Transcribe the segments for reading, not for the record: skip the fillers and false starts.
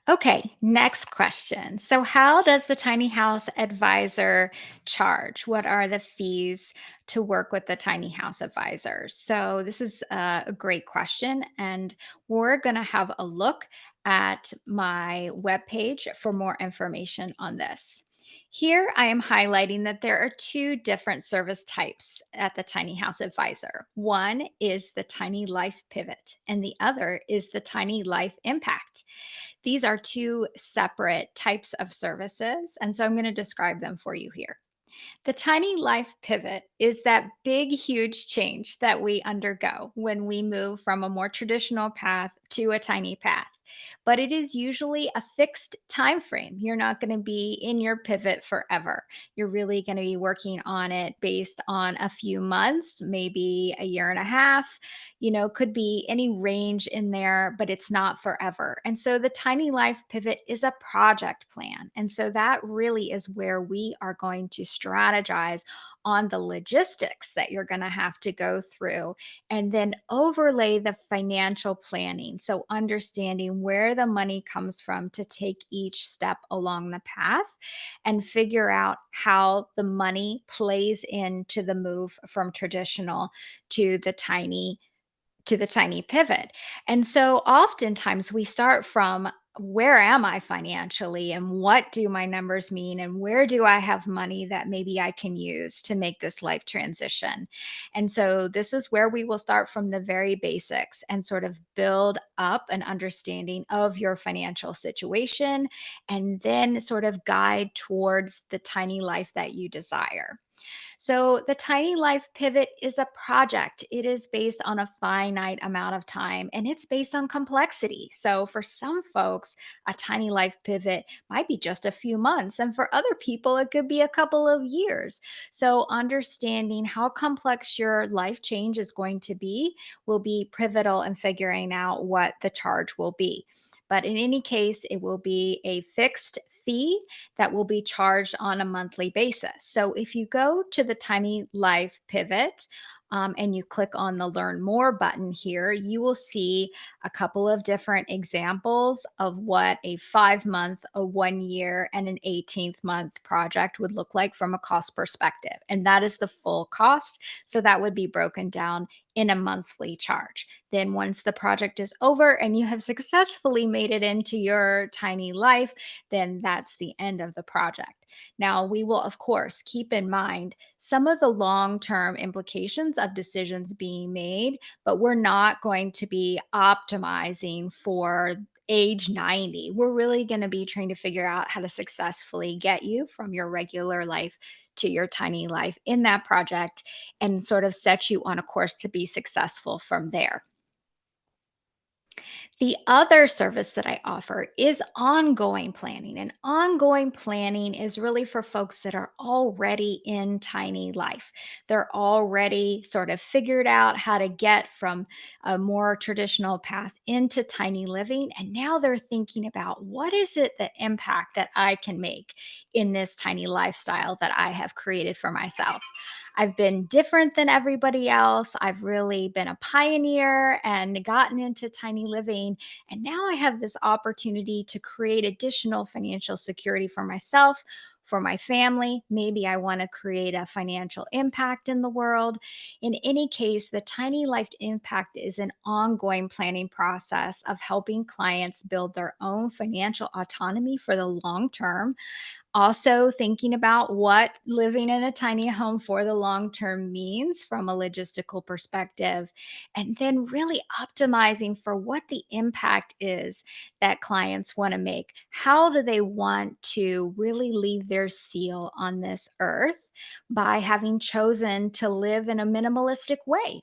Okay, next question. So, how does the tiny house advisor charge? What are the fees to work with the tiny house advisor? So, this is a great question, and we're going to have a look at my webpage for more information on this. Here, I am highlighting that there are two different service types at the Tiny House Advisor. One is the Tiny Life Pivot, and the other is the Tiny Life Impact. These are two separate types of services. And so I'm going to describe them for you here. The tiny life pivot is that big, huge change that we undergo when we move from a more traditional path to a tiny path. But it is usually a fixed time frame. You're not going to be in your pivot forever. You're really going to be working on it based on a few months, maybe a year and a half. Could be any range in there, but it's not forever. And so the tiny life pivot is a project plan. And so that really is where we are going to strategize on the logistics that you're going to have to go through and then overlay the financial planning. So, understanding where the money comes from to take each step along the path and figure out how the money plays into the move from traditional to the tiny pivot. And so oftentimes we start from where am I financially and what do my numbers mean and where do I have money that maybe I can use to make this life transition. And so this is where we will start from the very basics and sort of build up an understanding of your financial situation and then sort of guide towards the tiny life that you desire. So, the tiny life pivot is a project. It is based on a finite amount of time and it's based on complexity. So, for some folks, a tiny life pivot might be just a few months. And for other people, it could be a couple of years. So, understanding how complex your life change is going to be will be pivotal in figuring out what the charge will be. But in any case, it will be a fixed fee that will be charged on a monthly basis. So if you go to the Tiny Life Pivot, and you click on the Learn More button here, you will see a couple of different examples of what a 5 month, a 1 year, and an 18th month project would look like from a cost perspective. And that is the full cost. So that would be broken down in a monthly charge. Then, once the project is over and you have successfully made it into your tiny life, then that's the end of the project. Now, we will, of course, keep in mind some of the long term implications of decisions being made, but we're not going to be optimizing for age 90. We're really going to be trying to figure out how to successfully get you from your regular life to your tiny life in that project and sort of set you on a course to be successful from there. The other service that I offer is ongoing planning. And ongoing planning is really for folks that are already in tiny life. They're already sort of figured out how to get from a more traditional path into tiny living. And now they're thinking about what is it the impact that I can make in this tiny lifestyle that I have created for myself. I've been different than everybody else. I've really been a pioneer and gotten into tiny living. And now I have this opportunity to create additional financial security for myself, for my family. Maybe I want to create a financial impact in the world. In any case, the Tiny Life Impact is an ongoing planning process of helping clients build their own financial autonomy for the long term, also, thinking about what living in a tiny home for the long term means from a logistical perspective, and then really optimizing for what the impact is that clients want to make. How do they want to really leave their seal on this earth by having chosen to live in a minimalistic way?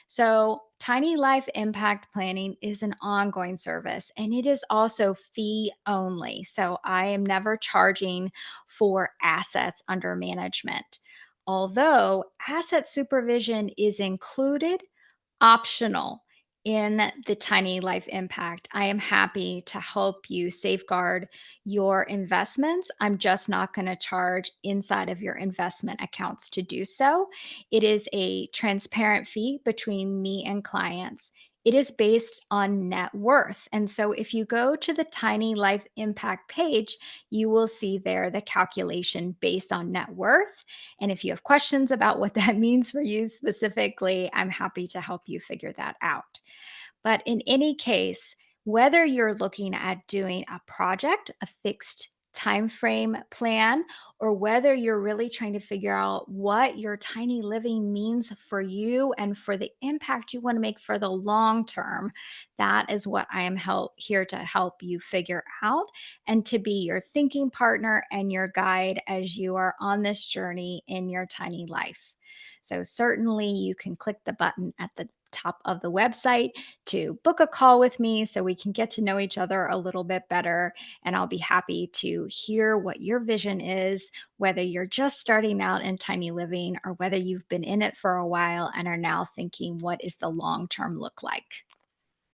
So, Tiny Life Impact Planning is an ongoing service and it is also fee only. So, I am never charging for assets under management. Although asset supervision is included, optional in the Tiny Life Impact. I am happy to help you safeguard your investments. I'm just not going to charge inside of your investment accounts to do so. It is a transparent fee between me and clients. It is based on net worth. And so if you go to the Tiny Life Impact page, you will see there the calculation based on net worth. And if you have questions about what that means for you specifically, I'm happy to help you figure that out. But in any case, whether you're looking at doing a project, a fixed time frame plan, or whether you're really trying to figure out what your tiny living means for you and for the impact you want to make for the long term, that is what I am here to help you figure out and to be your thinking partner and your guide as you are on this journey in your tiny life. So, certainly, you can click the button at the top of the website to book a call with me so we can get to know each other a little bit better. And I'll be happy to hear what your vision is, whether you're just starting out in tiny living or whether you've been in it for a while and are now thinking, what is the long term look like?